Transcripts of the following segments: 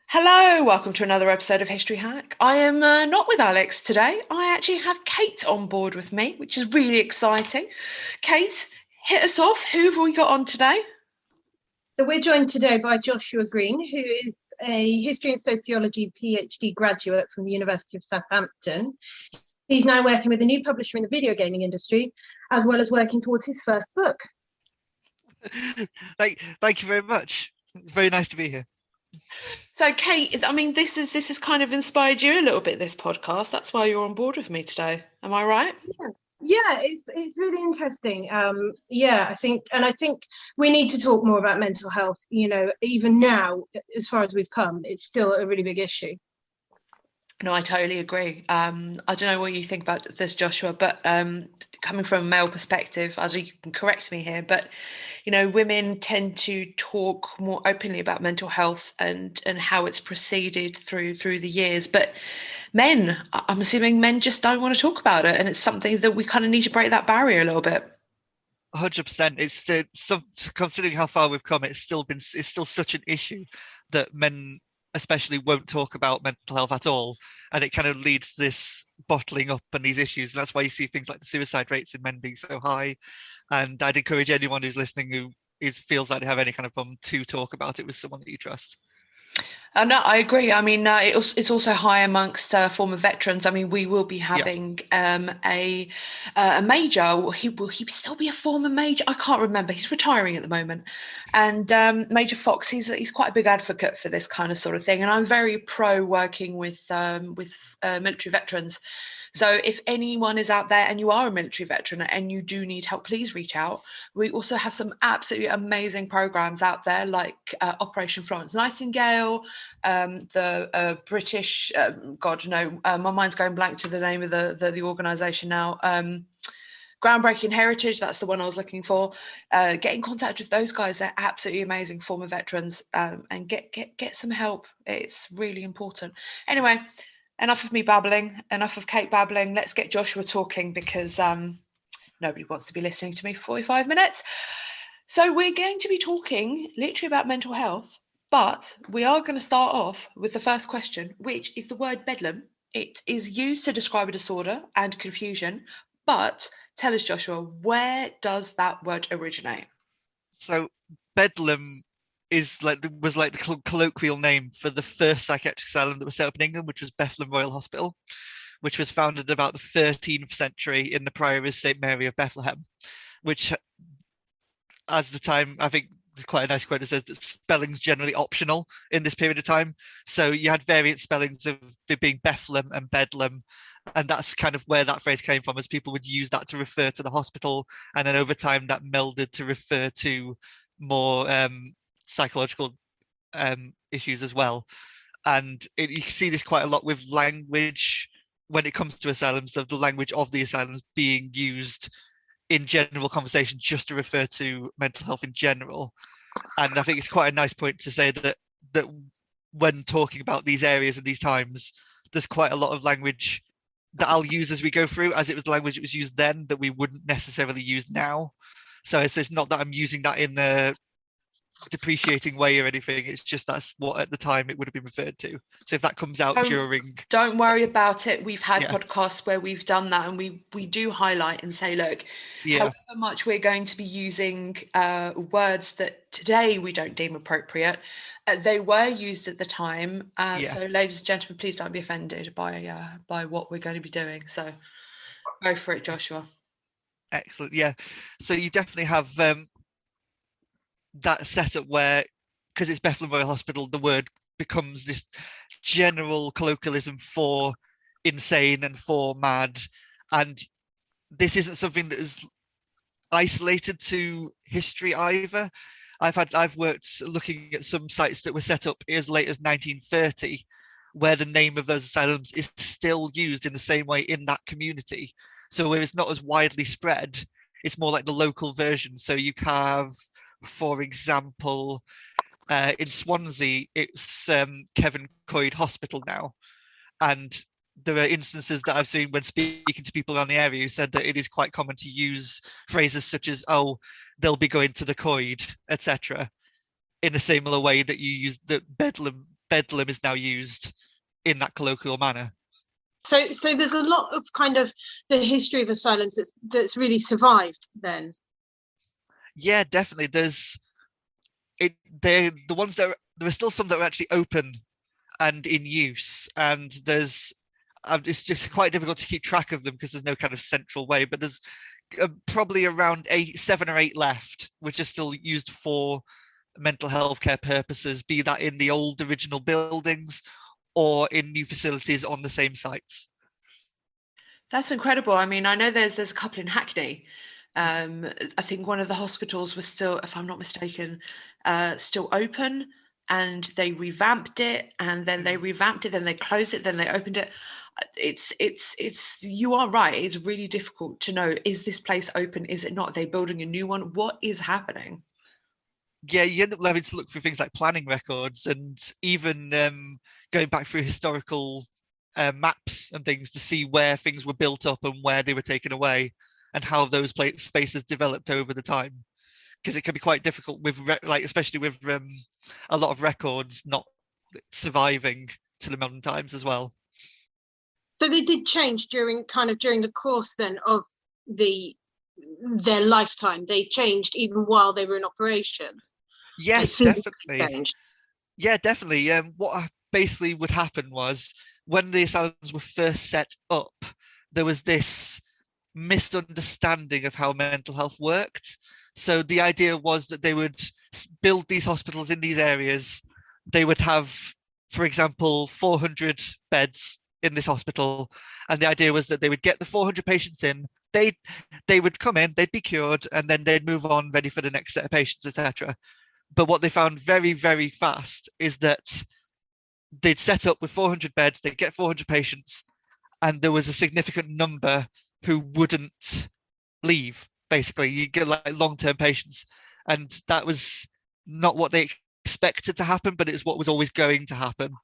Hello, welcome to another episode of History Hack. I am not with Alex today. I actually have Kate on board with me, which is really exciting. Kate, hit us off. Who have we got on today? So we're joined today by Joshua Green, who is a history and sociology PhD graduate from the University of Southampton. He's now working with a new publisher in the video gaming industry, as well as working towards his first book. Thank you very much. It's very nice to be here. So, Kate, I mean, this has kind of inspired you a little bit, this podcast. That's why you're on board with me today. Am I right? Yeah, it's really interesting. I think we need to talk more about mental health. You know, even now, as far as we've come, it's still a really big issue. No, I totally agree. I don't know what you think about this, Joshua, but coming from a male perspective, as you can correct me here, but you know, women tend to talk more openly about mental health and how it's proceeded through the years. But men, I'm assuming men just don't want to talk about it, and it's something that we kind of need to break that barrier a little bit. 100%. It's still, considering how far we've come, it's still such an issue that men especially won't talk about mental health at all, and it kind of leads to this bottling up and these issues, and that's why you see things like the suicide rates in men being so high. And I'd encourage anyone who's listening who feels like they have any kind of problem to talk about it with someone that you trust. No, I agree. I mean, it's also high amongst former veterans. I mean, we will be having a major. Will he still be a former major? I can't remember. He's retiring at the moment, and Major Fox. He's quite a big advocate for this kind of sort of thing, and I'm very pro working with military veterans. So if anyone is out there and you are a military veteran and you do need help, please reach out. We also have some absolutely amazing programs out there like Operation Florence Nightingale, the British, my mind's going blank to the name of the organisation now. Groundbreaking Heritage, that's the one I was looking for. Get in contact with those guys. They're absolutely amazing former veterans, and get some help. It's really important. Anyway, enough of me babbling, enough of Kate babbling. Let's get Joshua talking because nobody wants to be listening to me for 45 minutes. So we're going to be talking literally about mental health, but we are going to start off with the first question, which is the word bedlam. It is used to describe a disorder and confusion, but tell us, Joshua, where does that word originate? So bedlam was like the colloquial name for the first psychiatric asylum that was set up in England, which was Bethlem Royal Hospital, which was founded about the 13th century in the Priory of St Mary of Bethlehem, which, as the time, I think there's quite a nice quote that says that spelling's generally optional in this period of time. So you had variant spellings of it being Bethlehem and Bedlam, and that's kind of where that phrase came from, as people would use that to refer to the hospital, and then over time that melded to refer to more psychological issues as well. And you can see this quite a lot with language when it comes to asylums, of the language of the asylums being used in general conversation just to refer to mental health in general. And I think it's quite a nice point to say that when talking about these areas and these times, there's quite a lot of language that I'll use as we go through, as it was the language that was used then that we wouldn't necessarily use now. So it's not that I'm using that in a depreciating way or anything. It's just that's what at the time it would have been referred to. So if that comes out during, don't worry about it. We've had podcasts where we've done that, and we do highlight and say, look, however much we're going to be using words that today we don't deem appropriate, they were used at the time. So ladies and gentlemen, please don't be offended by what we're going to be doing. So go for it, Joshua. Excellent. So you definitely have that setup where, because it's Bethlehem Royal Hospital, the word becomes this general colloquialism for insane and for mad. And this isn't something that is isolated to history either. I've worked looking at some sites that were set up as late as 1930, where the name of those asylums is still used in the same way in that community. So where it's not as widely spread, it's more like the local version. So you have, for example, in Swansea, it's Kevin Coyd Hospital now. And there are instances that I've seen when speaking to people around the area who said that it is quite common to use phrases such as, oh, they'll be going to the Coyd, etc., in a similar way that you use that Bedlam Bedlam is now used in that colloquial manner. So there's a lot of kind of the history of asylums that's really survived then. Yeah, definitely. They're the ones that there are still some that are actually open and in use, and it's just quite difficult to keep track of them because there's no kind of central way. But there's probably around 7 or 8 left, which are still used for mental health care purposes, be that in the old original buildings or in new facilities on the same sites. That's incredible. I mean, I know there's a couple in Hackney. I think one of the hospitals was still, if I'm not mistaken, still open, and they revamped it, and then they revamped it, then they closed it, then they opened it. It's you are right. It's really difficult to know, is this place open? Is it not? Are they building a new one? What is happening? Yeah, you end up having to look for things like planning records and even going back through historical maps and things to see where things were built up and where they were taken away and how those spaces developed over the time. Because it can be quite difficult with especially with a lot of records not surviving to the modern times as well. So they did change during the course then of their lifetime. They changed even while they were in operation. Yes, definitely. Changed. Yeah, definitely. What basically would happen was when the asylums were first set up, there was this misunderstanding of how mental health worked. So the idea was that they would build these hospitals in these areas. They would have, for example, 400 beds in this hospital, and the idea was that they would get the 400 patients in. They would come in, they'd be cured, and then they'd move on, ready for the next set of patients, etc. But what they found very, very fast is that they'd set up with 400 beds, they'd get 400 patients, and there was a significant number who wouldn't leave. Basically, you get like long-term patients, and that was not what they expected to happen, but it's what was always going to happen.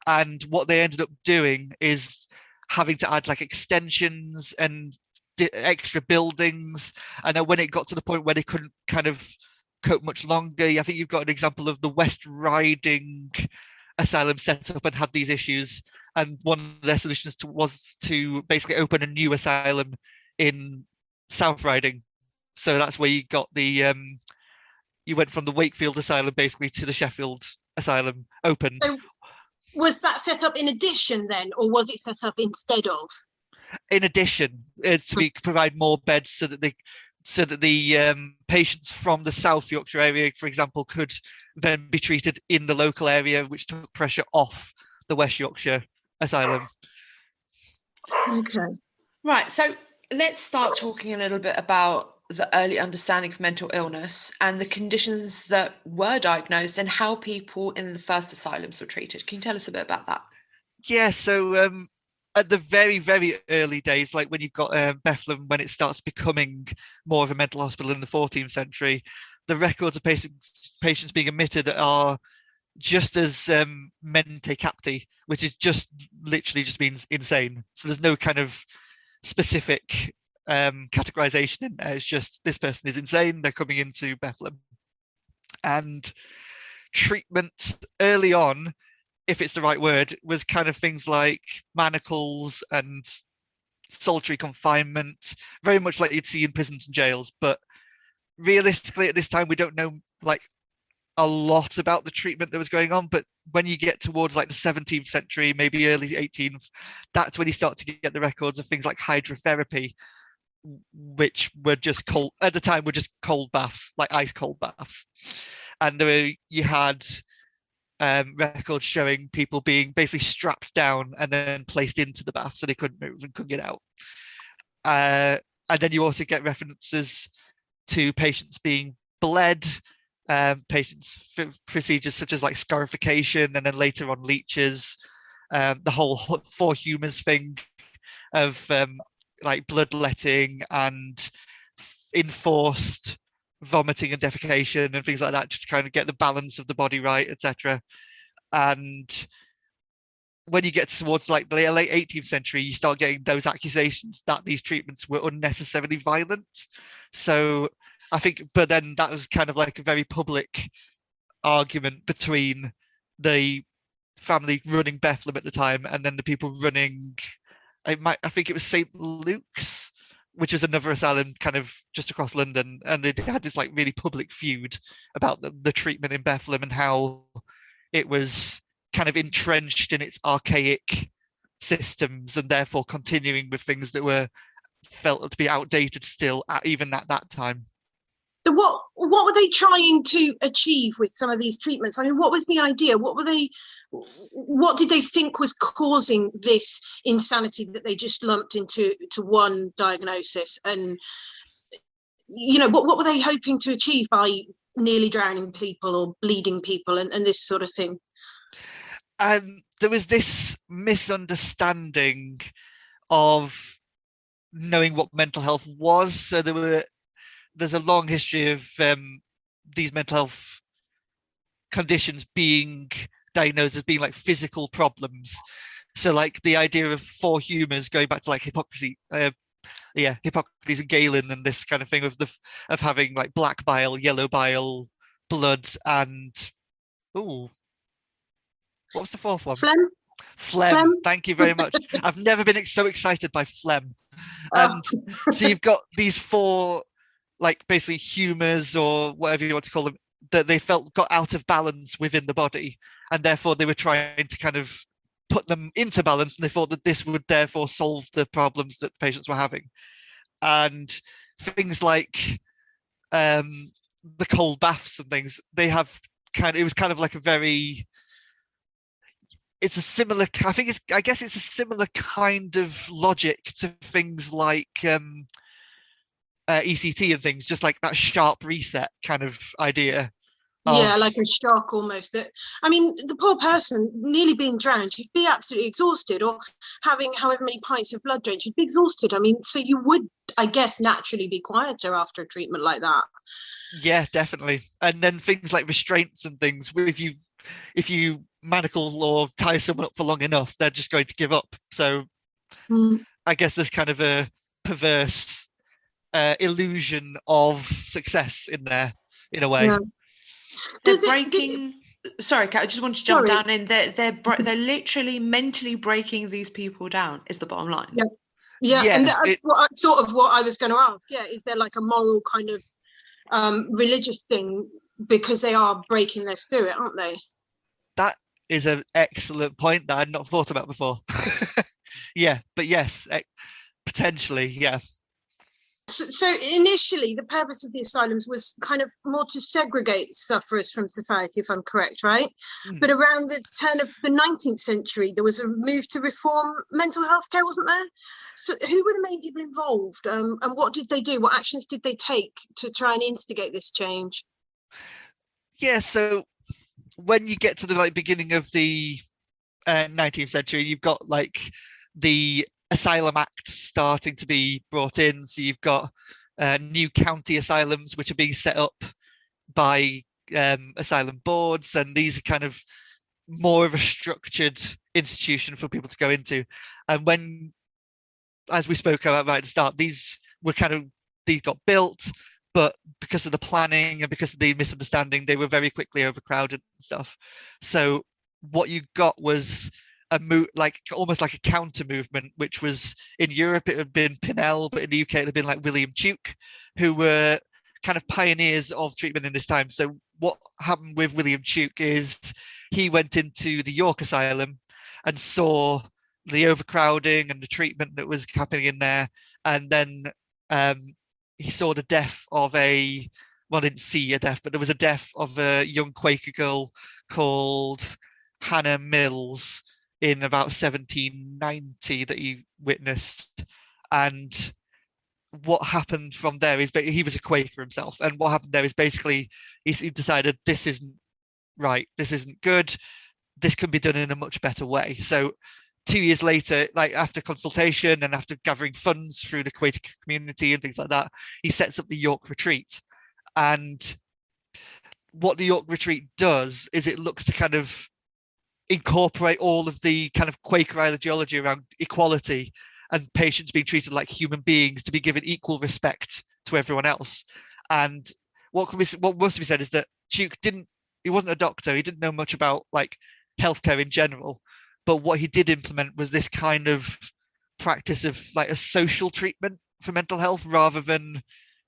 And what they ended up doing is having to add like extensions and extra buildings. And then when it got to the point where they couldn't kind of cope much longer, I think you've got an example of the West Riding asylum set up and had these issues. And one of their solutions was to basically open a new asylum in South Riding. So that's where you got the you went from the Wakefield asylum basically to the Sheffield asylum opened. So was that set up in addition then, or was it set up instead of? In addition, to provide more beds so that the patients from the South Yorkshire area, for example, could then be treated in the local area, which took pressure off the West Yorkshire asylum. Okay. Right. So let's start talking a little bit about the early understanding of mental illness and the conditions that were diagnosed and how people in the first asylums were treated. Can you tell us a bit about that? Yeah. So at the very, very early days, like when you've got Bethlehem, when it starts becoming more of a mental hospital in the 14th century, the records of patients being admitted are just as mente capti, which is just literally just means insane. So there's no kind of specific categorization in there. It's just this person is insane, they're coming into Bethlehem. And treatment early on, if it's the right word, was kind of things like manacles and solitary confinement, very much like you'd see in prisons and jails. But realistically, at this time, we don't know like a lot about the treatment that was going on. But when you get towards like the 17th century, maybe early 18th, that's when you start to get the records of things like hydrotherapy, which were just cold at the time, were just cold baths, like ice cold baths. And you had records showing people being basically strapped down and then placed into the bath so they couldn't move and couldn't get out. And then you also get references to patients being bled, procedures such as like scarification, and then later on leeches, the whole for humans thing of like bloodletting and enforced vomiting and defecation and things like that, just to kind of get the balance of the body right, etc. And when you get towards like the late 18th century, you start getting those accusations that these treatments were unnecessarily violent. So I think, but then that was kind of like a very public argument between the family running Bethlehem at the time, and then the people running, I think it was St. Luke's, which was another asylum kind of just across London, and they had this like really public feud about the treatment in Bethlehem and how it was kind of entrenched in its archaic systems and therefore continuing with things that were felt to be outdated still even at that time. So what were they trying to achieve with some of these treatments? I mean, what was the idea? What did they think was causing this insanity that they just lumped into one diagnosis? And what were they hoping to achieve by nearly drowning people or bleeding people and this sort of thing? There was this misunderstanding of knowing what mental health was. So there's a long history of these mental health conditions being diagnosed as being like physical problems. So like the idea of four humors going back to like Hippocrates and Galen and this kind of thing of having like black bile, yellow bile, blood, and what was the fourth one? Phlegm. Thank you very much. I've never been so excited by phlegm. And so you've got these four, like basically humors or whatever you want to call them, that they felt got out of balance within the body, and therefore they were trying to kind of put them into balance, and they thought that this would therefore solve the problems that the patients were having. And things like the cold baths and things, it was kind of like I guess it's a similar kind of logic to things like ECT and things, just like that sharp reset kind of idea. Yeah, like a shock almost. I mean, the poor person nearly being drowned, you'd be absolutely exhausted, or having however many pints of blood drained, you'd be exhausted. I mean, so you would, I guess, naturally be quieter after a treatment like that. Yeah, definitely. And then things like restraints and things, if you manacle or tie someone up for long enough, they're just going to give up. So I guess there's kind of a perverse illusion of success in there, in a way. Yeah. Sorry, Kat, I just want to jump down in. They're literally mentally breaking these people down. Is the bottom line? Yeah. And that's what I was going to ask. Yeah, is there like a moral kind of religious thing, because they are breaking their spirit, aren't they? That is an excellent point that I'd not thought about before. Yeah, but yes, potentially, yeah. So initially, the purpose of the asylums was kind of more to segregate sufferers from society, if I'm correct, right? But around the turn of the 19th century, there was a move to reform mental health care, wasn't there? So who were the main people involved, and what did they do? What actions did they take to try and instigate this change? Yeah, so when you get to the beginning of the 19th century, you've got like the Asylum Acts starting to be brought in. So you've got new county asylums which are being set up by asylum boards, and these are kind of more of a structured institution for people to go into. And when, as we spoke about right at the start, these got built, but because of the planning and because of the misunderstanding, they were very quickly overcrowded and stuff. So what you got was almost like a counter movement, which was in Europe it had been Pinnell, but in the UK it had been like William Tuke, who were kind of pioneers of treatment in this time. So what happened with William Tuke is he went into the York Asylum and saw the overcrowding and the treatment that was happening in there, and then he saw the death of didn't see a death, but there was a death of a young Quaker girl called Hannah Mills in about 1790 that he witnessed. And what happened from there is he was a Quaker himself, and what happened there is basically he decided this isn't right, this isn't good, this can be done in a much better way. So 2 years later, like after consultation and after gathering funds through the Quaker community and things like that, he sets up the York Retreat. And what the York Retreat does is it looks to kind of incorporate all of the kind of Quaker ideology around equality and patients being treated like human beings, to be given equal respect to everyone else. And what must be said is that Tuke he wasn't a doctor, he didn't know much about like healthcare in general. But what he did implement was this kind of practice of like a social treatment for mental health rather than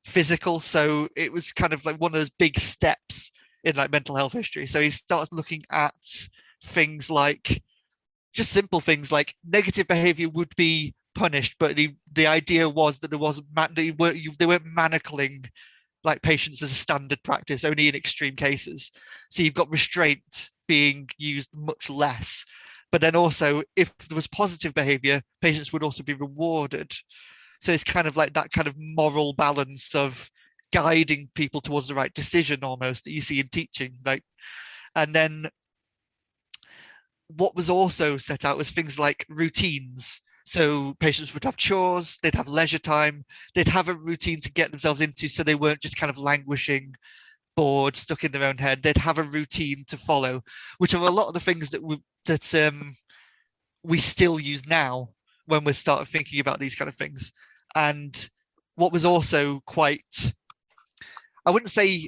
physical. So it was kind of like one of those big steps in like mental health history. So he starts looking at things like just simple things like negative behavior would be punished, but the idea was that they weren't manacling like patients as a standard practice, only in extreme cases. So you've got restraint being used much less. But then also, if there was positive behavior, patients would also be rewarded. So it's kind of like that kind of moral balance of guiding people towards the right decision almost that you see in teaching. Like, and then what was also set out was things like routines. So patients would have chores, they'd have leisure time, they'd have a routine to get themselves into so they weren't just kind of languishing, bored, stuck in their own head. They'd have a routine to follow, which are a lot of the things that we still use now when we start thinking about these kind of things. And what was also quite, I wouldn't say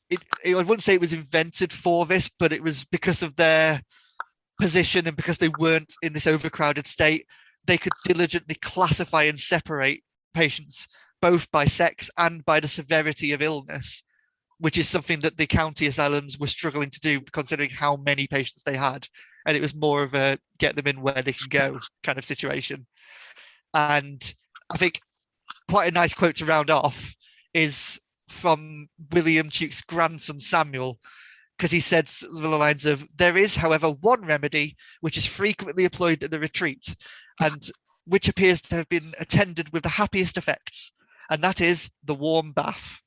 it was invented for this, but it was because of their position and because they weren't in this overcrowded state, they could diligently classify and separate patients both by sex and by the severity of illness, which is something that the county asylums were struggling to do considering how many patients they had. And it was more of a get them in where they can go kind of situation. And I think quite a nice quote to round off is from William Tuke's grandson, Samuel, because he said the lines of, "There is, however, one remedy which is frequently employed in the retreat, and which appears to have been attended with the happiest effects, and that is the warm bath."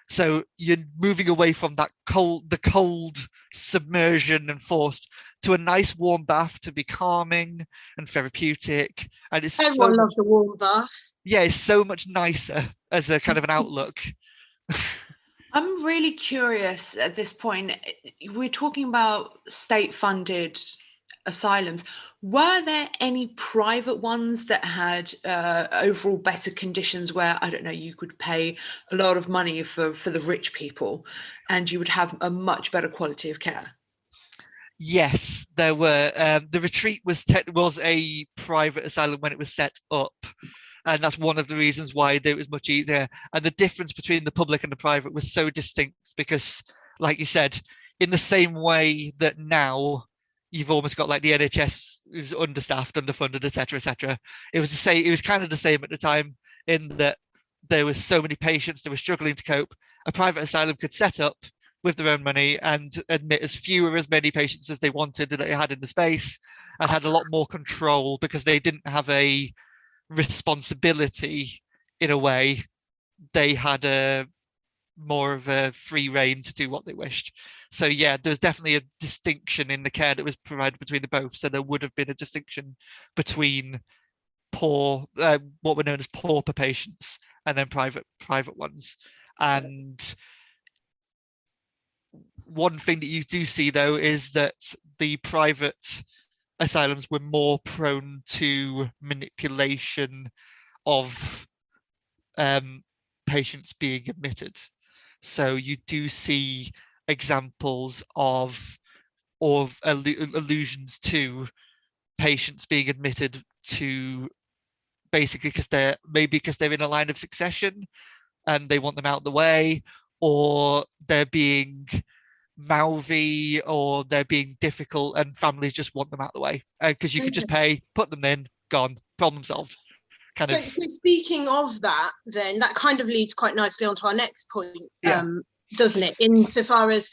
So you're moving away from the cold submersion and forced to a nice warm bath to be calming and therapeutic. And it's everyone loves a warm bath. Yeah, it's so much nicer as a kind of an outlook. I'm really curious at this point. We're talking about state-funded asylums. Were there any private ones that had overall better conditions where, I don't know, you could pay a lot of money for the rich people and you would have a much better quality of care? Yes, there were. The retreat was a private asylum when it was set up. And that's one of the reasons why it was much easier. And the difference between the public and the private was so distinct because, like you said, in the same way that now you've almost got like the NHS is understaffed, underfunded, etc., etc. It was the same. It was kind of the same at the time in that there were so many patients that were struggling to cope. A private asylum could set up with their own money and admit as many patients as they wanted that they had in the space, and had a lot more control because they didn't have a responsibility in a way. They had a more of a free reign to do what they wished. So yeah, there's definitely a distinction in the care that was provided between the both. So there would have been a distinction between poor, what were known as pauper patients, and then private ones. And one thing that you do see though is that the private asylums were more prone to manipulation of patients being admitted. So you do see examples of allusions to patients being admitted to basically because they're in a line of succession and they want them out of the way, or they're being mouthy, or they're being difficult and families just want them out of the way because you could just pay, put them in, gone, problem solved. So speaking of that, then that kind of leads quite nicely onto our next point, doesn't it? Insofar as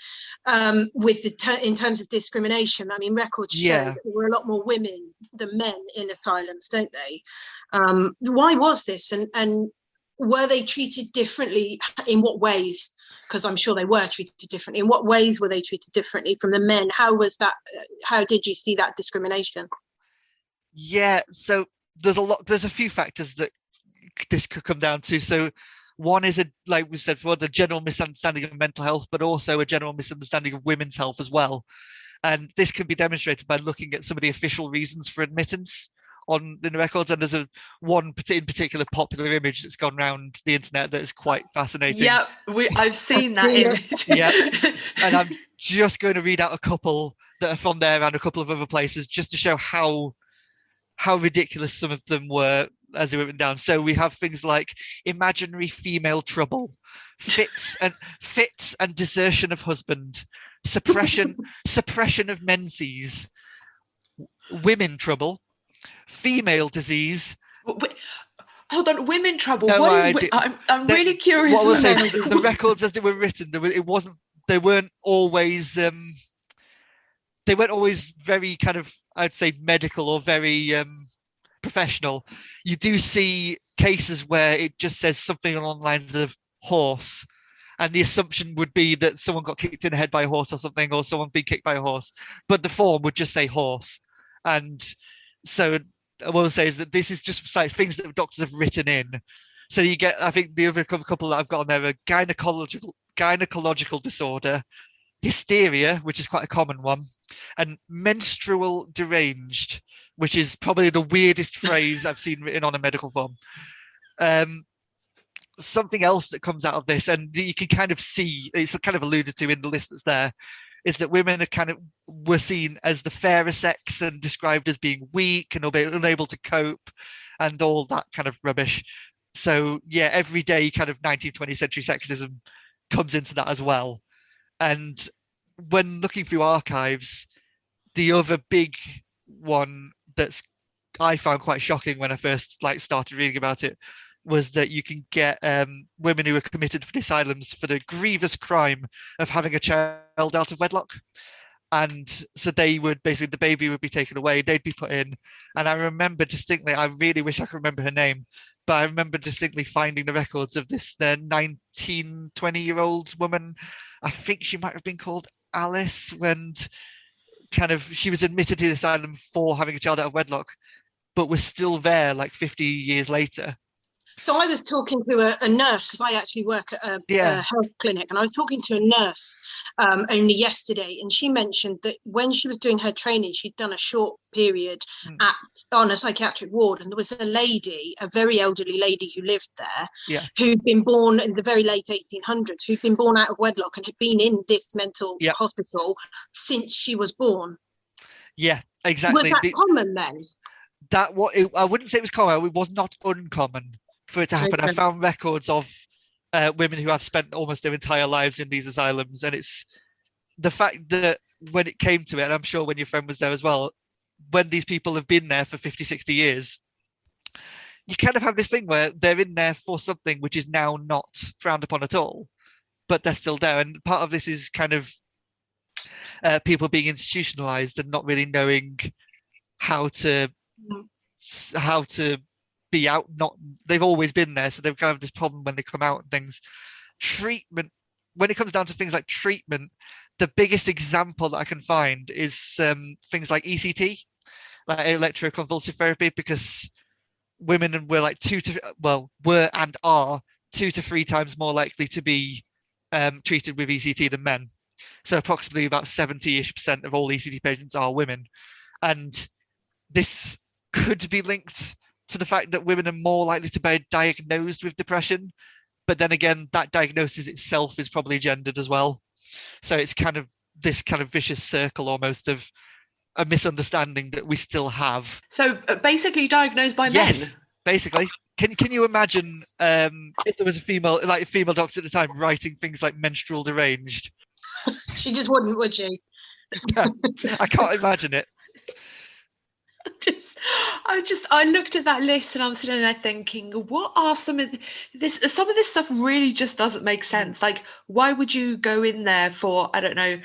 in terms of discrimination, I mean, records show that there were a lot more women than men in asylums, don't they? Why was this, and were they treated differently? In what ways? Because I'm sure they were treated differently. In what ways were they treated differently from the men? How was that? How did you see that discrimination? Yeah, so there's a few factors that this could come down to. So one is, like we said before, the general misunderstanding of mental health, but also a general misunderstanding of women's health as well. And this can be demonstrated by looking at some of the official reasons for admittance in the records. And there's one in particular popular image that's gone around the internet that is quite fascinating. Yeah, I've seen that image. Yeah, and I'm just going to read out a couple that are from there and a couple of other places, just to show how ridiculous some of them were as they were written down. So we have things like imaginary female trouble, fits and desertion of husband, suppression of menses, women trouble, female disease. Hold on, women trouble. No, I'm really curious. What I will say is the records as they were written, they weren't always very kind of, I'd say, medical or very professional. You do see cases where it just says something along the lines of horse, and the assumption would be that someone got kicked in the head by a horse or something, or someone being kicked by a horse, but the form would just say horse. And so what I'll say is that this is just like things that doctors have written in. So you get, I think the other couple that I've got on there are gynecological disorder, hysteria, which is quite a common one, and menstrual deranged, which is probably the weirdest phrase I've seen written on a medical form. Something else that comes out of this, and you can kind of see, it's kind of alluded to in the list that's there, is that women were seen as the fairer sex and described as being weak and unable to cope and all that kind of rubbish. So yeah, everyday kind of 19th, 20th century sexism comes into that as well. And when looking through archives, the other big one that's I found quite shocking when I first started reading about it was that you can get women who are committed for the asylums for the grievous crime of having a child out of wedlock. And so they would basically, the baby would be taken away, they'd be put in. And I remember distinctly, I really wish I could remember her name, but I remember distinctly finding the records of this 19, 20-year-old woman. I think she might have been called Alice, when she was admitted to the asylum for having a child out of wedlock, but was still there 50 years later. So I was talking to a nurse, because I actually work at a health clinic, and I was talking to a nurse only yesterday, and she mentioned that when she was doing her training, she'd done a short period on a psychiatric ward, and there was a lady, a very elderly lady who lived there, who'd been born in the very late 1800s, who'd been born out of wedlock and had been in this mental hospital since she was born. Yeah, exactly. Was that common then? I wouldn't say it was common. It was not uncommon for it to happen. Okay. I found records of women who have spent almost their entire lives in these asylums, and it's the fact that when it came to it, and I'm sure when your friend was there as well, when these people have been there for 50, 60 years, you kind of have this thing where they're in there for something which is now not frowned upon at all, but they're still there. And part of this is kind of people being institutionalized and not really knowing how to be out. They've always been there, so they've kind of this problem when they come out and things. Treatment, when it comes down to things like treatment, the biggest example that I can find is things like ECT, like electroconvulsive therapy, because women were were and are 2 to 3 times more likely to be treated with ECT than men. So approximately about 70-ish% of all ECT patients are women, and this could be linked to the fact that women are more likely to be diagnosed with depression, but then again, that diagnosis itself is probably gendered as well. So it's kind of this kind of vicious circle almost of a misunderstanding that we still have. So basically diagnosed by men? Yes, basically. Can you imagine if there was a female doctor at the time writing things like menstrual deranged? She just wouldn't, would she? I can't imagine it. I looked at that list and I was sitting there thinking, what are some of this stuff really just doesn't make sense. Like, why would you go in there for, I don't know,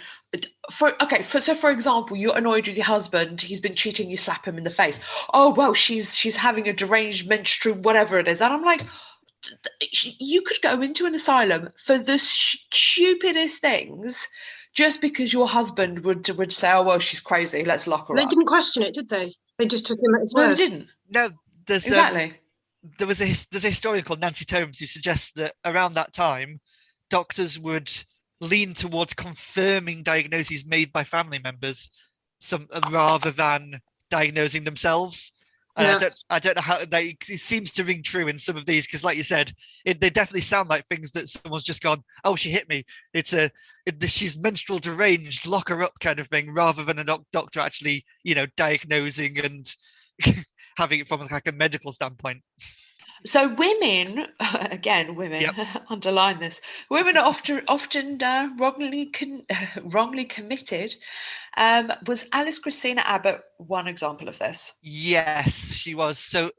for example, you're annoyed with your husband, he's been cheating, you slap him in the face. Oh, well, she's having a deranged menstrual, whatever it is. And I'm like, you could go into an asylum for the stupidest things just because your husband would say, oh, well, she's crazy, let's lock her up. They didn't question it, did they? They just took him at his word. Well, they didn't. No, exactly. There's a historian called Nancy Tomes who suggests that around that time, doctors would lean towards confirming diagnoses made by family members, rather than diagnosing themselves. And I don't know how it seems to ring true in some of these, because like you said, they definitely sound like things that someone's just gone, oh, she hit me. She's menstrual deranged, lock her up kind of thing, rather than a doctor actually, diagnosing and having it from like a medical standpoint. So women, again, women, Yep. underline this. Women are often wrongly committed. Was Alice Christina Abbott one example of this? Yes, she was. So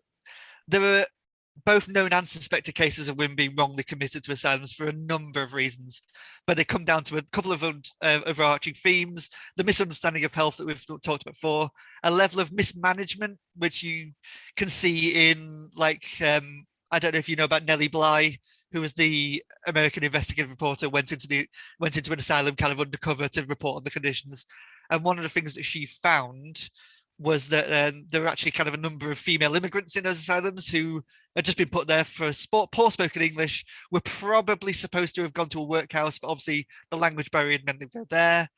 there were both known and suspected cases of women being wrongly committed to asylums for a number of reasons, but they come down to a couple of overarching themes: the misunderstanding of health that we've talked about before, a level of mismanagement, which you can see in, like, I don't know if you know about Nellie Bly, who was the American investigative reporter, went into an asylum kind of undercover to report on the conditions. And one of the things that she found was that there were actually kind of a number of female immigrants in those asylums who had just been put there for poor spoken English, were probably supposed to have gone to a workhouse, but obviously the language barrier meant they were there.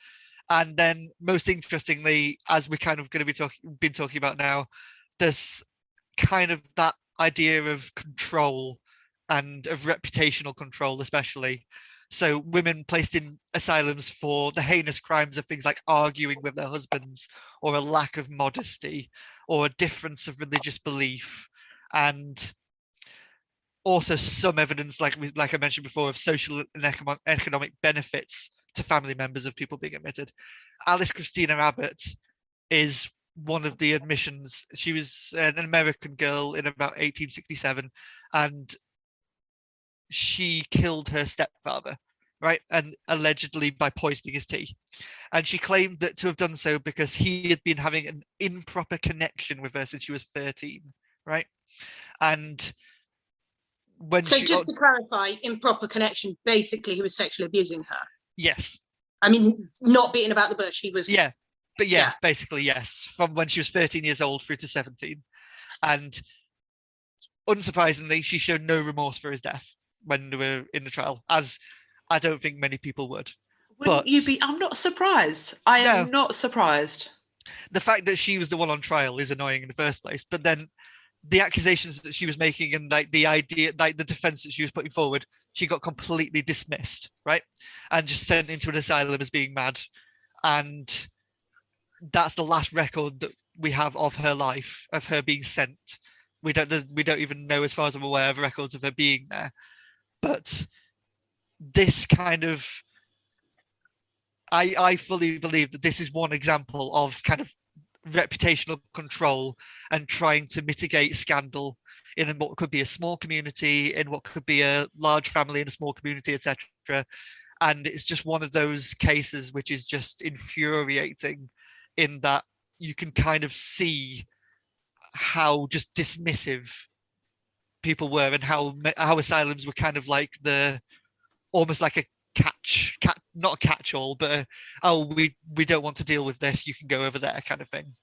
And then, most interestingly, as we're kind of going to be talking about now, there's kind of that idea of control and of reputational control, especially. So women placed in asylums for the heinous crimes of things like arguing with their husbands, or a lack of modesty, or a difference of religious belief, and also some evidence, like I mentioned before, of social and economic benefits to family members of people being admitted. Alice Christina Abbott is one of the admissions. She was an American girl in about 1867, and she killed her stepfather, right? And allegedly by poisoning his tea. And she claimed that to have done so because he had been having an improper connection with her since she was 13, right? And just to clarify, improper connection, basically he was sexually abusing her. Yes. I mean, not beating about the bush. He was. Yeah. But basically, yes. From when she was 13 years old through to 17. And unsurprisingly, she showed no remorse for his death when they were in the trial, as I don't think many people would. Wouldn't you be? I'm not surprised. I am not surprised. The fact that she was the one on trial is annoying in the first place, but then the accusations that she was making and like the idea, like the defense that she was putting forward, she got completely dismissed, right? And just sent into an asylum as being mad. And that's the last record that we have of her life, of her being sent. We don't even know, as far as I'm aware, of records of her being there. But this kind of, I fully believe that this is one example of kind of reputational control and trying to mitigate scandal in what could be a small community, in what could be a large family in a small community, etc. And it's just one of those cases which is just infuriating, in that you can kind of see how just dismissive people were, and how asylums were kind of like almost like a not a catch-all, but we don't want to deal with this, you can go over there kind of thing.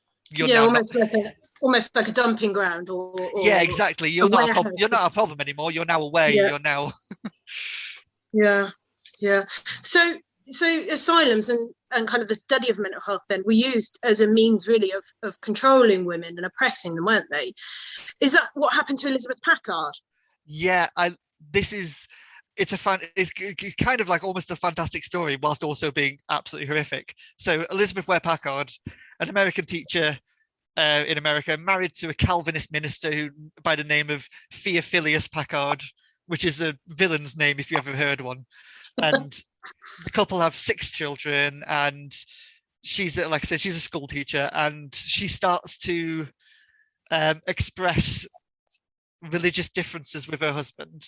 Almost like a dumping ground, or yeah, exactly. You're not a problem anymore. You're now away. Yeah. You're now yeah. So asylums and kind of the study of mental health then were used as a means really of controlling women and oppressing them, weren't they? Is that what happened to Elizabeth Packard? Yeah, it's kind of like almost a fantastic story whilst also being absolutely horrific. So Elizabeth Ware Packard, an American teacher in America, married to a Calvinist minister who by the name of Theophilus Packard, which is a villain's name if you ever heard one. And the couple have 6 children, and she's, like I said, she's a school teacher, and she starts to express religious differences with her husband.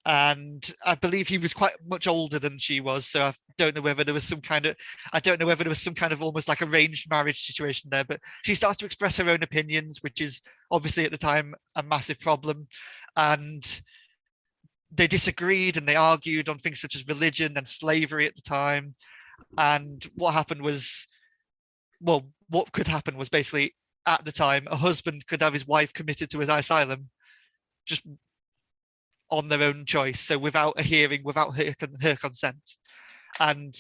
And I believe he was quite much older than she was, so I don't know whether there was some kind of almost like arranged marriage situation there. But she starts to express her own opinions, which is obviously at the time a massive problem. And they disagreed and they argued on things such as religion and slavery at the time. And what could happen was basically, at the time, a husband could have his wife committed to his asylum just on their own choice, so without a hearing, without her consent. And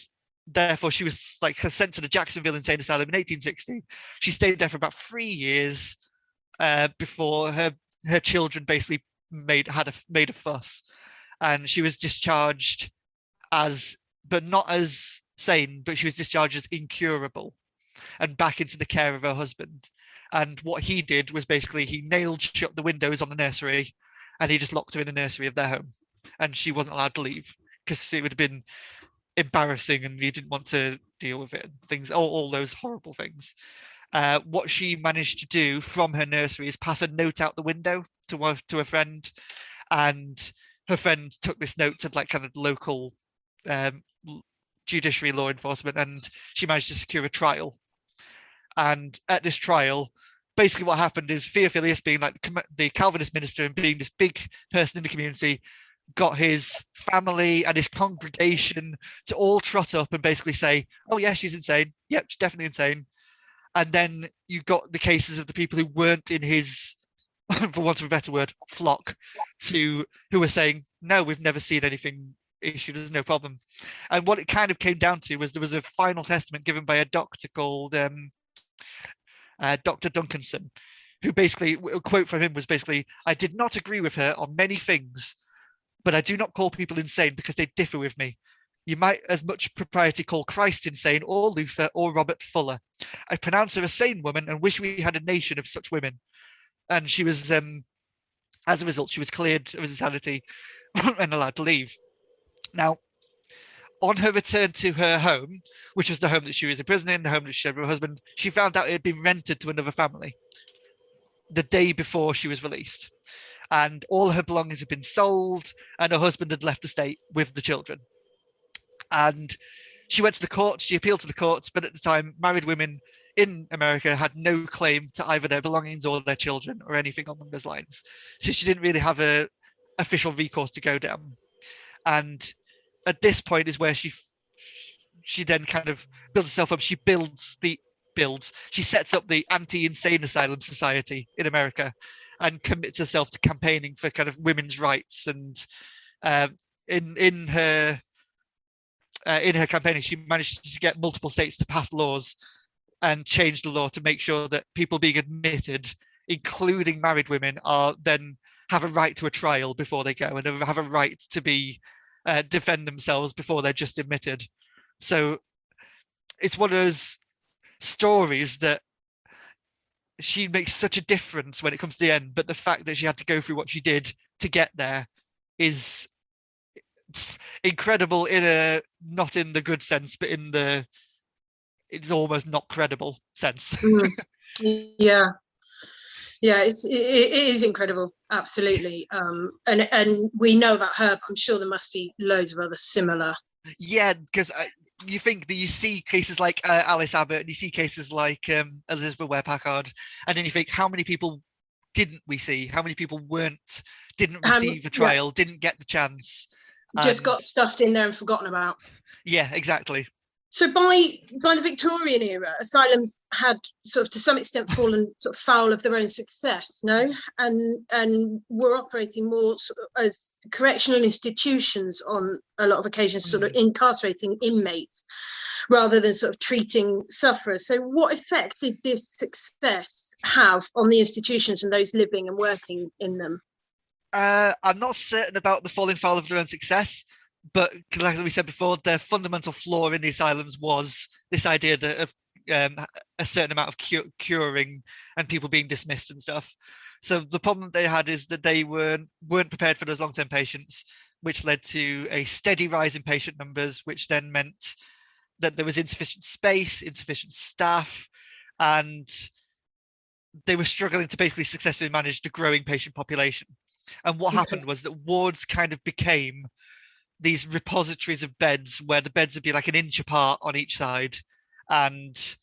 therefore she was like sent to the Jacksonville Insane Asylum in 1860. She stayed there for about 3 years, before her children basically made a fuss, and she was discharged as, but not as sane, but she was discharged as incurable and back into the care of her husband. And what he did was basically he nailed shut the windows on the nursery, and he just locked her in the nursery of their home, and she wasn't allowed to leave because it would have been embarrassing and he didn't want to deal with it. Things, all those horrible things. What she managed to do from her nursery is pass a note out the window to a friend, and her friend took this note to like kind of local judiciary law enforcement, and she managed to secure a trial. And at this trial, basically what happened is Theophilus, being like the Calvinist minister and being this big person in the community, got his family and his congregation to all trot up and basically say, oh yeah, she's insane. Yep, she's definitely insane. And then you got the cases of the people who weren't in his, for want of a better word, flock, who were saying, no, we've never seen anything issue, there's no problem. And what it kind of came down to was there was a final testament given by a doctor called Dr. Duncanson, who basically, a quote from him was basically, I did not agree with her on many things, but I do not call people insane because they differ with me. You might as much propriety call Christ insane, or Luther, or Robert Fuller. I pronounce her a sane woman and wish we had a nation of such women. And she was, as a result, she was cleared of insanity and allowed to leave. Now, on her return to her home, which was the home that she was a prisoner in, the home that she shared with her husband, she found out it had been rented to another family the day before she was released. And all her belongings had been sold, and her husband had left the state with the children. And she went to the courts, she appealed to the courts, but at the time, married women in America had no claim to either their belongings or their children or anything along those lines. So she didn't really have a official recourse to go down. And at this point is where she then kind of builds herself up. She she sets up the Anti-Insane Asylum Society in America and commits herself to campaigning for kind of women's rights. And in her campaigning, she managed to get multiple states to pass laws and change the law to make sure that people being admitted, including married women, are then have a right to a trial before they go, and have a right to be defend themselves before they're just admitted. So it's one of those stories that she makes such a difference when it comes to the end, but the fact that she had to go through what she did to get there is incredible, in a not in the good sense, but in the it's almost not credible sense. Yeah, it is incredible, absolutely. And we know about her, but I'm sure there must be loads of other similar. Yeah, because you think that you see cases like Alice Abbott, and you see cases like Elizabeth Ware Packard, and then you think, how many people didn't we see? How many people didn't receive a trial, didn't get the chance? Just got stuffed in there and forgotten about. Yeah, exactly. So by the Victorian era, asylums had sort of to some extent fallen sort of foul of their own success, no? And were operating more sort of as correctional institutions on a lot of occasions, sort of incarcerating inmates rather than sort of treating sufferers. So what effect did this success have on the institutions and those living and working in them? I'm not certain about the falling foul of their own success, but like we said before, their fundamental flaw in the asylums was this idea that of a certain amount of curing and people being dismissed and stuff. So the problem they had is that they weren't prepared for those long-term patients, which led to a steady rise in patient numbers, which then meant that there was insufficient space, insufficient staff, and they were struggling to basically successfully manage the growing patient population. And what happened was that wards kind of became these repositories of beds where the beds would be like an inch apart on each side, and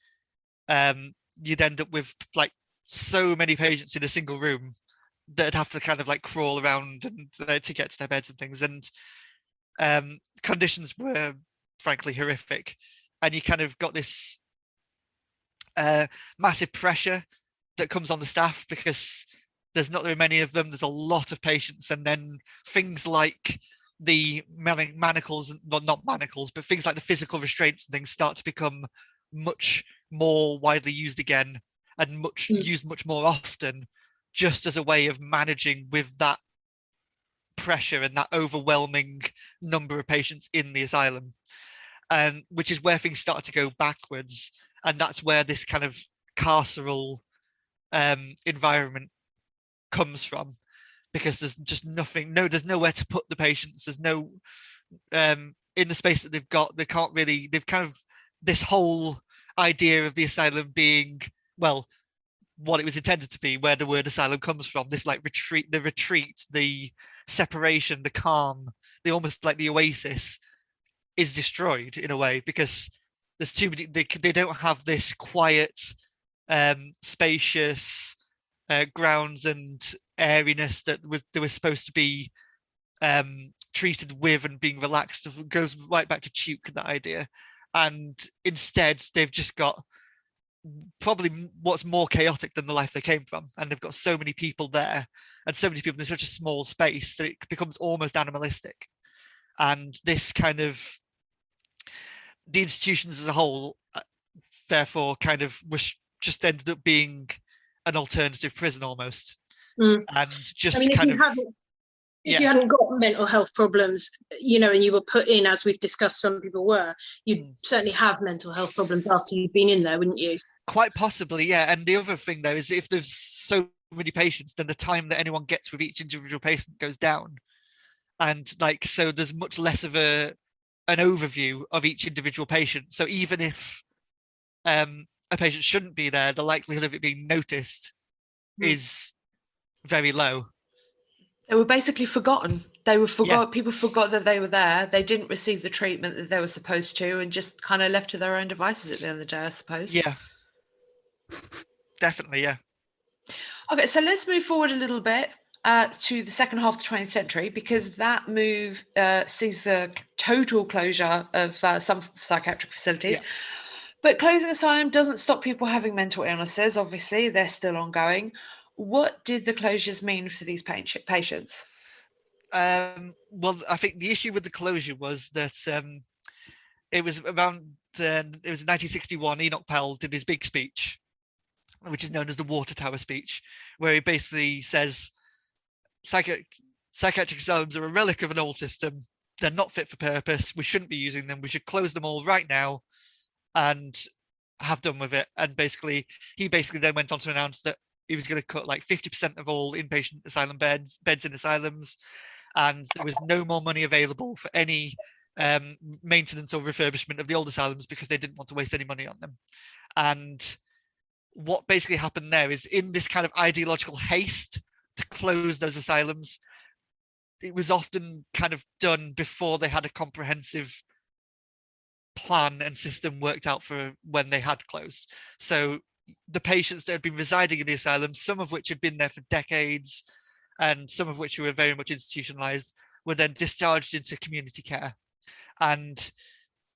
you'd end up with like so many patients in a single room that'd have to kind of like crawl around and to get to their beds and things. And conditions were frankly horrific, and you kind of got this massive pressure that comes on the staff because there's not very many of them. There's a lot of patients, and then things like the manacles, well, not manacles, but things like the physical restraints and things start to become much more widely used again, and used much more often, just as a way of managing with that pressure and that overwhelming number of patients in the asylum, and which is where things started to go backwards, and that's where this kind of carceral environment comes from, because there's just nothing, there's nowhere to put the patients, there's no in the space that they've got, they can't really, they've kind of, this whole idea of the asylum being, well, what it was intended to be, where the word asylum comes from, this like retreat, the separation, the calm, the almost like the oasis, is destroyed in a way, because there's too many, they don't have this quiet, spacious grounds and airiness that they were supposed to be treated with and being relaxed. It goes right back to Tuke, that idea. And instead, they've just got probably what's more chaotic than the life they came from. And they've got so many people there and so many people in such a small space that it becomes almost animalistic. And this kind of, the institutions as a whole, therefore, kind of was just ended up being an alternative prison almost. And just, I mean, if you hadn't got mental health problems, you know, and you were put in, as we've discussed, some people were, you'd certainly have mental health problems after you've been in there, wouldn't you? Quite possibly, yeah. And the other thing there is, if there's so many patients, then the time that anyone gets with each individual patient goes down. And like, so there's much less of an overview of each individual patient. So even if a patient shouldn't be there, the likelihood of it being noticed is very low. They were basically forgotten. They were forgot. Yeah. People forgot that they were there. They didn't receive the treatment that they were supposed to, and just kind of left to their own devices at the end of the day, I suppose. Yeah, definitely, yeah. Okay, so let's move forward a little bit to the second half of the 20th century, because that move sees the total closure of some psychiatric facilities. Yeah. But closing asylum doesn't stop people having mental illnesses. Obviously, they're still ongoing. What did the closures mean for these patients? Well, I think the issue with the closure was that it was around, it was in 1961, Enoch Powell did his big speech, which is known as the Water Tower speech, where he basically says, psychiatric asylums are a relic of an old system. They're not fit for purpose. We shouldn't be using them. We should close them all right now and have done with it. And basically, he then went on to announce that he was going to cut like 50% of all inpatient asylum beds in asylums, and there was no more money available for any maintenance or refurbishment of the old asylums because they didn't want to waste any money on them. And what basically happened there is, in this kind of ideological haste to close those asylums, it was often kind of done before they had a comprehensive plan and system worked out for when they had closed. So the patients that had been residing in the asylum, some of which had been there for decades and some of which were very much institutionalized, were then discharged into community care. And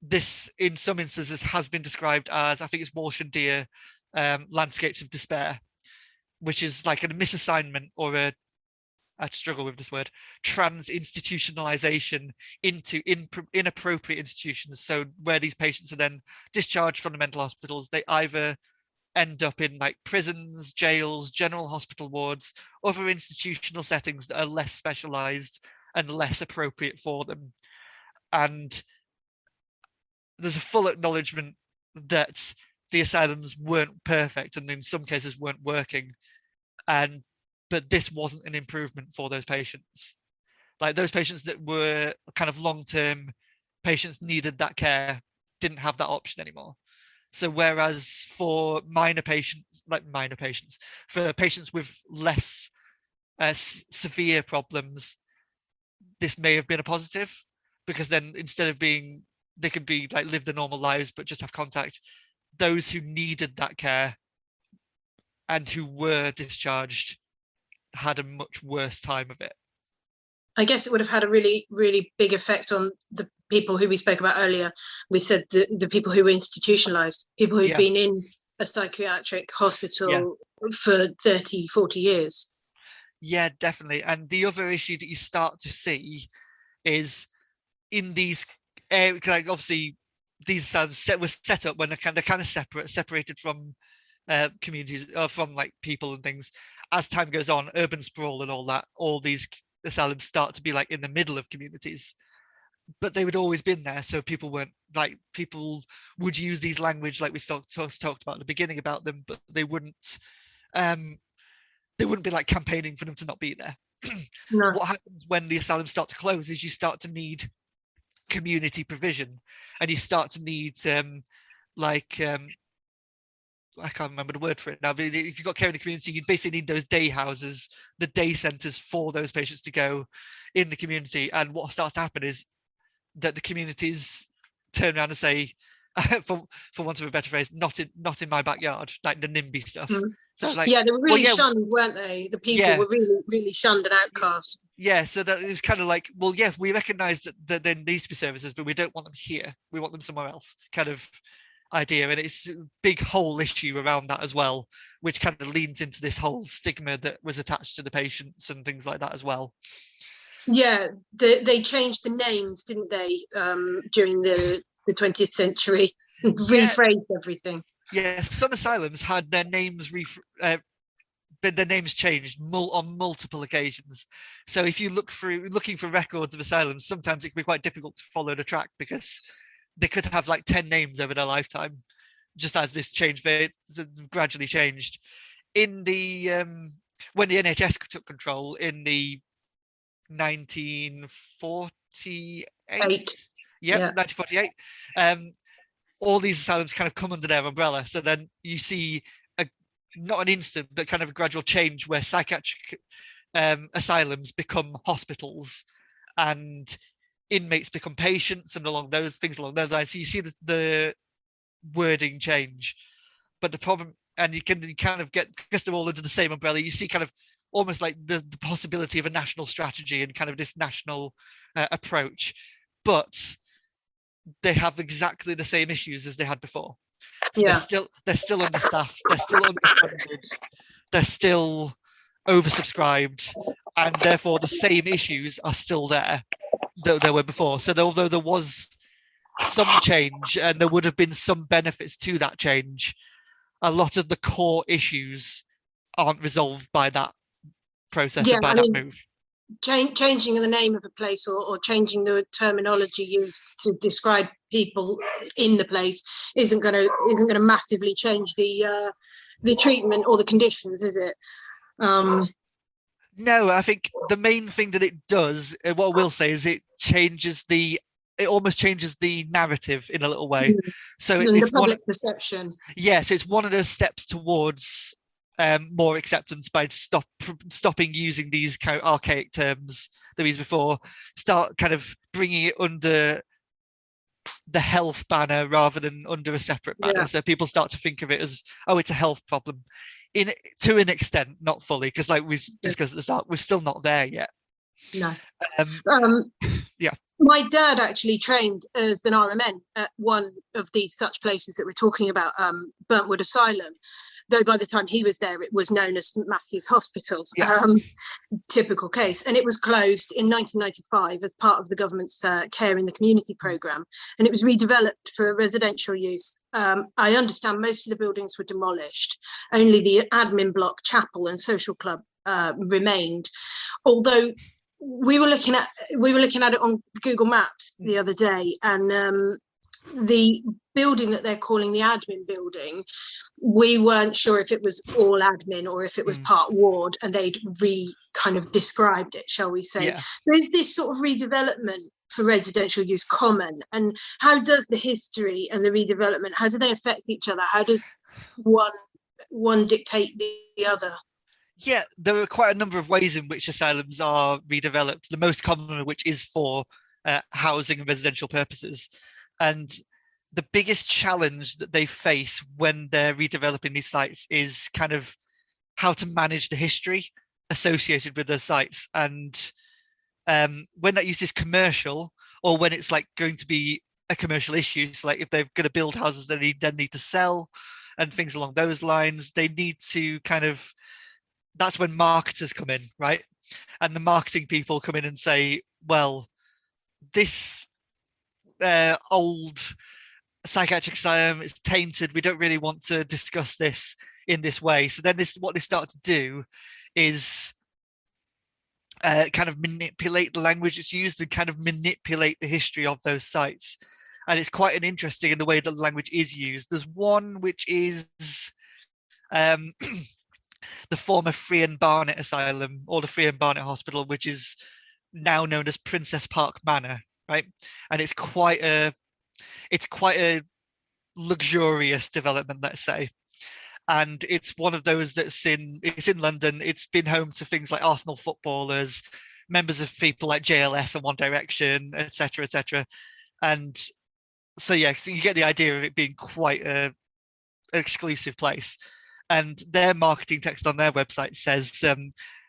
this, in some instances, has been described as, I think it's Walsh and Deer, landscapes of despair, which is like a misassignment or I struggle with this word, trans-institutionalization into inappropriate institutions. So where these patients are then discharged from the mental hospitals, they either end up in like prisons, jails, general hospital wards, other institutional settings that are less specialized and less appropriate for them. And there's a full acknowledgement that the asylums weren't perfect and in some cases weren't working. But this wasn't an improvement for those patients. Like those patients that were kind of long-term patients needed that care, didn't have that option anymore. So whereas for for patients with less severe problems, this may have been a positive, because then instead of being, they could be like live their normal lives but just have contact. Those who needed that care and who were discharged had a much worse time of it. I guess it would have had a really, really big effect on the people who we spoke about earlier. We said the people who were institutionalized, people who've been in a psychiatric hospital for 30, 40 years. Yeah, definitely. And the other issue that you start to see is in these areas, like obviously these were set up when they're kind of separated from communities, from like people and things. As time goes on, urban sprawl and all that, all these asylums start to be like in the middle of communities, but they would always been there. So people weren't like, people would use these language like we talked about at the beginning about them, but they wouldn't be like campaigning for them to not be there. No. What happens when the asylums start to close is you start to need community provision, and you start to need I can't remember the word for it now, but if you've got care in the community, you basically need those day houses, the day centres for those patients to go in the community. And what starts to happen is that the communities turn around and say, for want of a better phrase, not in my backyard, like the NIMBY stuff. So like, yeah, they were really shunned, weren't they? The people were really, really shunned and outcast. Yeah, so that it was kind of like, well, yeah, we recognise that there needs to be services, but we don't want them here. We want them somewhere else, kind of idea. And it's a big whole issue around that as well, which kind of leans into this whole stigma that was attached to the patients and things like that as well. Yeah, they changed the names, didn't they, during the 20th century, rephrased everything. Yeah, some asylums had their names their names changed on multiple occasions. So if you looking for records of asylums, sometimes it can be quite difficult to follow the track, because they could have like 10 names over their lifetime, just as this gradually changed. In the when the NHS took control in the 1948, 1948, all these asylums kind of come under their umbrella. So then you see not an instant, but kind of a gradual change where psychiatric asylums become hospitals and inmates become patients, and along those lines. So you see the wording change. But the problem, and you kind of get, because they're all under the same umbrella, you see kind of almost like the possibility of a national strategy and kind of this national approach. But they have exactly the same issues as they had before. So they're still understaffed, they're still underfunded, they're still oversubscribed, and therefore the same issues are still there that there were before. So although there was some change and there would have been some benefits to that change, a lot of the core issues aren't resolved by that process and by that move. Changing the name of a place or changing the terminology used to describe people in the place isn't going to massively change the treatment or the conditions, is it? No, I think the main thing that it does, what I will say, is it almost changes the narrative in a little way. So it's the public perception. Yes, it's one of those steps towards more acceptance by stopping using these kind of archaic terms that we used before, start kind of bringing it under the health banner rather than under a separate banner. So people start to think of it as, oh, it's a health problem, to an extent, not fully, because like we've discussed at the start, we're still not there yet. No. Yeah. My dad actually trained as an RMN at one of these such places that we're talking about, Burntwood Asylum. Though by the time he was there, it was known as St Matthew's Hospital. Typical case. And it was closed in 1995 as part of the government's Care in the Community programme. And it was redeveloped for residential use. I understand most of the buildings were demolished. Only the admin block, chapel and social club remained. Although we were looking at it on Google Maps the other day, and the building that they're calling the admin building, we weren't sure if it was all admin or if it was part ward, and they'd kind of described it, shall we say. So is this sort of redevelopment for residential use common, and how does the history and the redevelopment, how do they affect each other? How does one dictate the other? Yeah, there are quite a number of ways in which asylums are redeveloped, the most common of which is for housing and residential purposes. And the biggest challenge that they face when they're redeveloping these sites is kind of how to manage the history associated with those sites. And when that use is commercial, or when it's like going to be a commercial issue, so like if they're going to build houses that they then need to sell and things along those lines, they need to kind of, that's when marketers come in, right? And the marketing people come in and say, well, this old psychiatric asylum is tainted, we don't really want to discuss this. in this way. So then what they start to do is kind of manipulate the language that's used and kind of manipulate the history of those sites. And it's quite an interesting in the way that the language is used. There's one which is um, the former Free and Barnet Asylum, or the Free and Barnet Hospital, which is now known as Princess Park Manor, right? And it's quite a luxurious development, let's say. And it's one of those it's in London. It's been home to things like Arsenal footballers, members of people like JLS and One Direction, etc., etc. And so yeah, so you get the idea of it being quite a exclusive place. And their marketing text on their website says,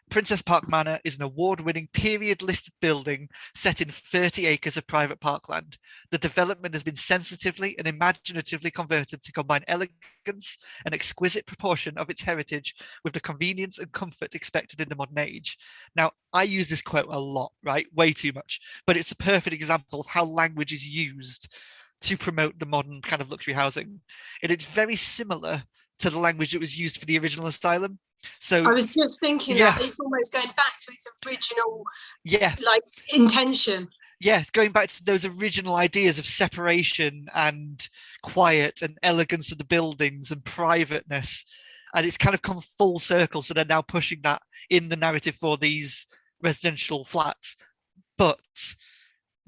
Princess Park Manor is an award-winning period-listed building set in 30 acres of private parkland. The development has been sensitively and imaginatively converted to combine elegance and exquisite proportion of its heritage with the convenience and comfort expected in the modern age. Now, I use this quote a lot, right? Way too much. But it's a perfect example of how language is used to promote the modern kind of luxury housing. And it's very similar to the language that was used for the original Asylum. So I was just thinking that it's almost going back to its original like intention. Yeah, going back to those original ideas of separation and quiet and elegance of the buildings and privateness. And it's kind of come full circle. So they're now pushing that in the narrative for these residential flats. But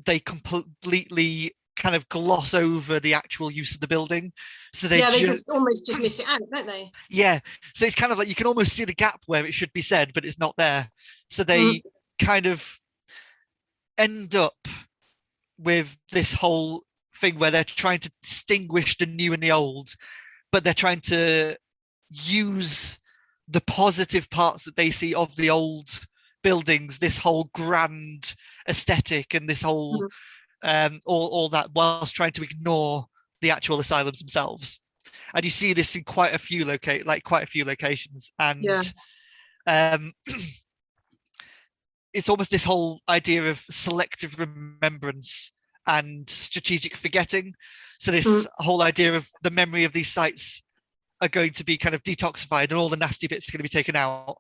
they completely kind of gloss over the actual use of the building. So they just almost dismiss it out, don't they? Yeah. So it's kind of like you can almost see the gap where it should be said, but it's not there. So they kind of end up with this whole thing where they're trying to distinguish the new and the old, but they're trying to use the positive parts that they see of the old buildings, this whole grand aesthetic and this whole all that, whilst trying to ignore the actual asylums themselves. And you see this in quite a few locations. And it's almost this whole idea of selective remembrance and strategic forgetting. So this whole idea of the memory of these sites are going to be kind of detoxified and all the nasty bits are going to be taken out,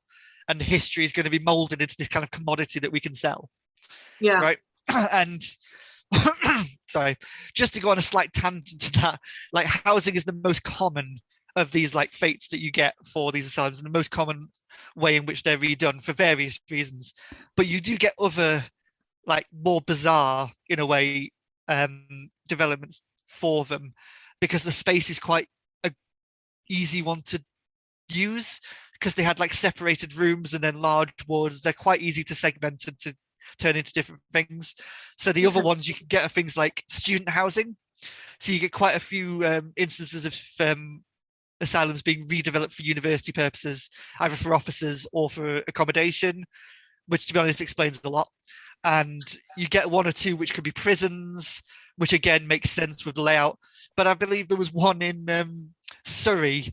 and the history is going to be molded into this kind of commodity that we can sell. Yeah. Right. And sorry, just to go on a slight tangent to that, like housing is the most common of these like fates that you get for these asylums, and the most common way in which they're redone for various reasons. But you do get other like more bizarre in a way developments for them, because the space is quite a easy one to use, because they had like separated rooms and then large wards. They're quite easy to segment and to turn into different things. So the other ones you can get are things like student housing. So you get quite a few instances of asylums being redeveloped for university purposes, either for officers or for accommodation, which to be honest explains a lot. And you get one or two which could be prisons, which again makes sense with the layout. But I believe there was one in Surrey,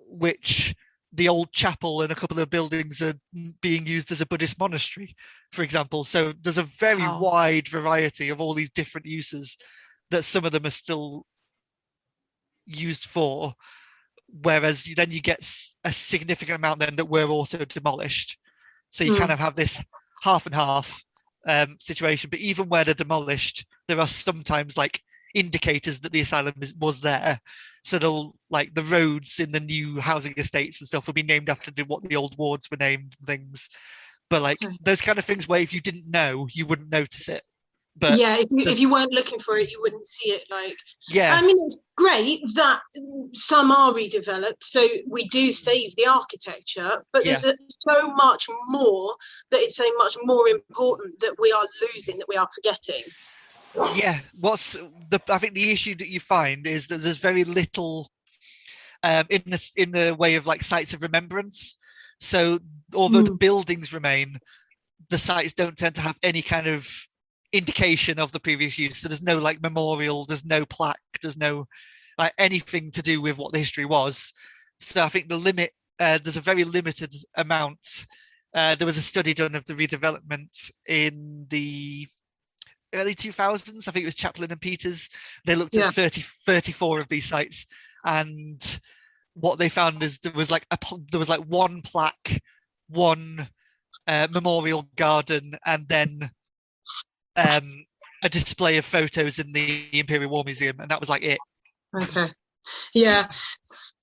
which the old chapel and a couple of buildings are being used as a Buddhist monastery, for example. So there's a very wide variety of all these different uses that some of them are still used for, whereas then you get a significant amount then that were also demolished. So you kind of have this half and half situation. But even where they're demolished, there are sometimes like indicators that the asylum was there. So they'll like the roads in the new housing estates and stuff will be named after what the old wards were named and things. But like those kind of things where if you didn't know, you wouldn't notice it. But yeah, if you weren't looking for it, you wouldn't see it. Like, yeah, I mean, it's great that some are redeveloped, so we do save the architecture, but there's so much more that it's so much more important that we are losing, that we are forgetting. Yeah, I think the issue that you find is that there's very little in the way of like sites of remembrance. So although the buildings remain, the sites don't tend to have any kind of indication of the previous use. So there's no like memorial, there's no plaque, there's no like anything to do with what the history was. So I think the limit there's a very limited amount. There was a study done of the redevelopment in the early 2000s. I think it was Chaplin and Peters. They looked at 34 of these sites, and what they found is there was like one plaque, one memorial garden, and then a display of photos in the Imperial War Museum, and that was like it. Okay. Yeah.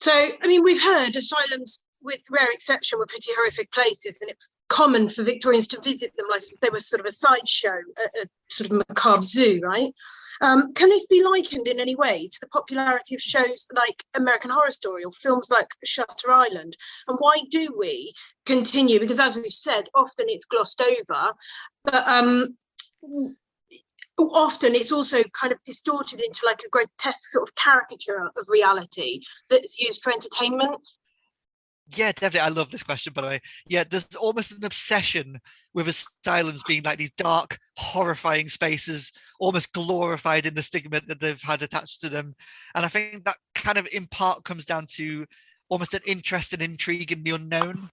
So, I mean, we've heard asylums, with rare exception, were pretty horrific places, and it was common for Victorians to visit them like they were sort of a sideshow, a sort of macabre zoo, right? Can this be likened in any way to the popularity of shows like American Horror Story or films like Shutter Island? And why do we continue? Because as we've said, often it's glossed over, but often it's also kind of distorted into like a grotesque sort of caricature of reality that's used for entertainment. Yeah, definitely. I love this question, by the way. Yeah, there's almost an obsession with asylums being like these dark, horrifying spaces, almost glorified in the stigma that they've had attached to them. And I think that kind of in part comes down to almost an interest and intrigue in the unknown.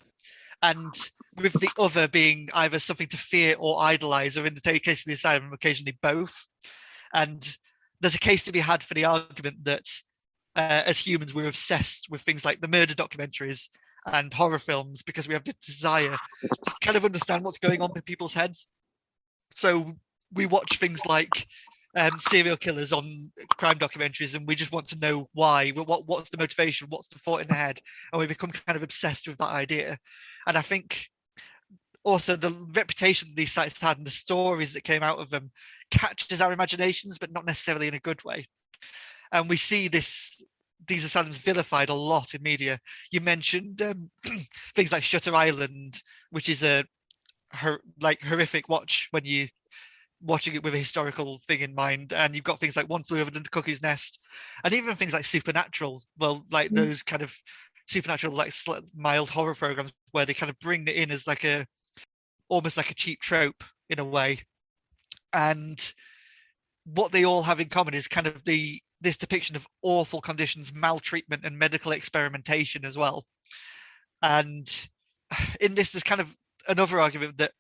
And with the other being either something to fear or idolize, or in the case of the asylum, occasionally both. And there's a case to be had for the argument that as humans, we're obsessed with things like the murder documentaries and horror films because we have this desire to kind of understand what's going on in people's heads. So we watch things like serial killers on crime documentaries, and we just want to know why. What's the motivation? What's the thought in the head? And we become kind of obsessed with that idea. And I think also the reputation that these sites had and the stories that came out of them catches our imaginations, but not necessarily in a good way. And we see these asylums vilified a lot in media. You mentioned things like Shutter Island, which is a horrific watch when you watching it with a historical thing in mind. And you've got things like One Flew Over the Cuckoo's Nest, and even things like Supernatural. Well, like those kind of supernatural, like mild horror programs where they kind of bring it in as like almost like a cheap trope in a way. And what they all have in common is kind of this depiction of awful conditions, maltreatment, and medical experimentation as well. And in this, there's kind of another argument that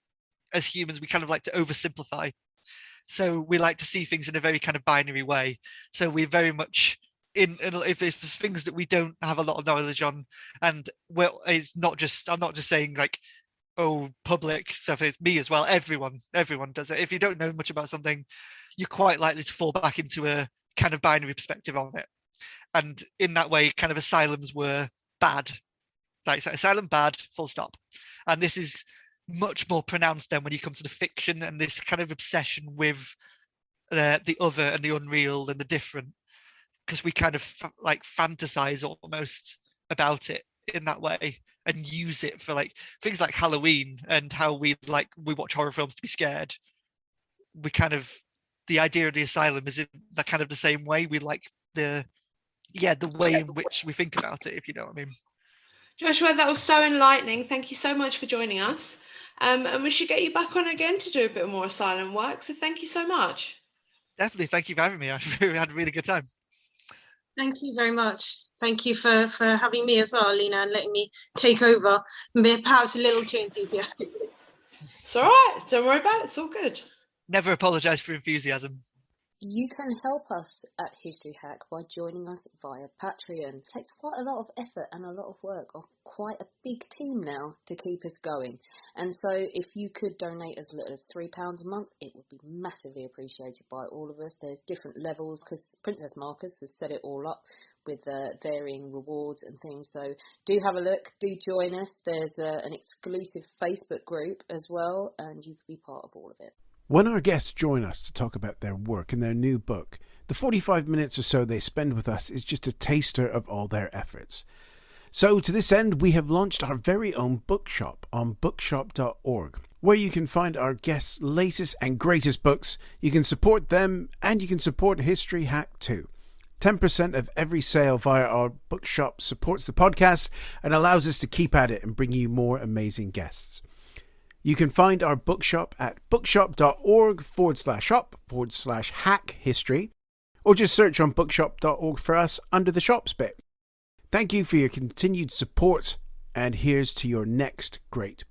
as humans, we kind of like to oversimplify. So we like to see things in a very kind of binary way. So we're very much if there's things that we don't have a lot of knowledge on, and well, it's not just, I'm not just saying like, oh, public stuff, it's me as well. Everyone does it. If you don't know much about something, you're quite likely to fall back into a kind of binary perspective on it. And in that way, kind of asylums were bad. Like asylum bad, full stop. And this is much more pronounced then when you come to the fiction and this kind of obsession with the other and the unreal and the different, because we kind of like fantasize almost about it in that way and use it for like things like Halloween and how we watch horror films to be scared. We kind of, the idea of the asylum is in that kind of the same way. We like the way in which we think about it, if you know what I mean. Joshua, that was so enlightening. Thank you so much for joining us. And we should get you back on again to do a bit more asylum work. So thank you so much. Definitely. Thank you for having me. I had a really good time. Thank you very much. Thank you for having me as well, Lena, and letting me take over. Perhaps a little too enthusiastically. It's all right. Don't worry about it. It's all good. Never apologise for enthusiasm. You can help us at History Hack by joining us via Patreon. It takes quite a lot of effort and a lot of work of quite a big team now to keep us going. And so if you could donate as little as £3 a month, it would be massively appreciated by all of us. There's different levels because Princess Marcus has set it all up with varying rewards and things. So do have a look, do join us. There's an exclusive Facebook group as well, and you can be part of all of it. When our guests join us to talk about their work and their new book, the 45 minutes or so they spend with us is just a taster of all their efforts. So to this end, we have launched our very own bookshop on bookshop.org, where you can find our guests' latest and greatest books. You can support them and you can support History Hack too. 10% of every sale via our bookshop supports the podcast and allows us to keep at it and bring you more amazing guests. You can find our bookshop at bookshop.org/shop/hack history, or just search on bookshop.org for us under the shops bit. Thank you for your continued support, and here's to your next great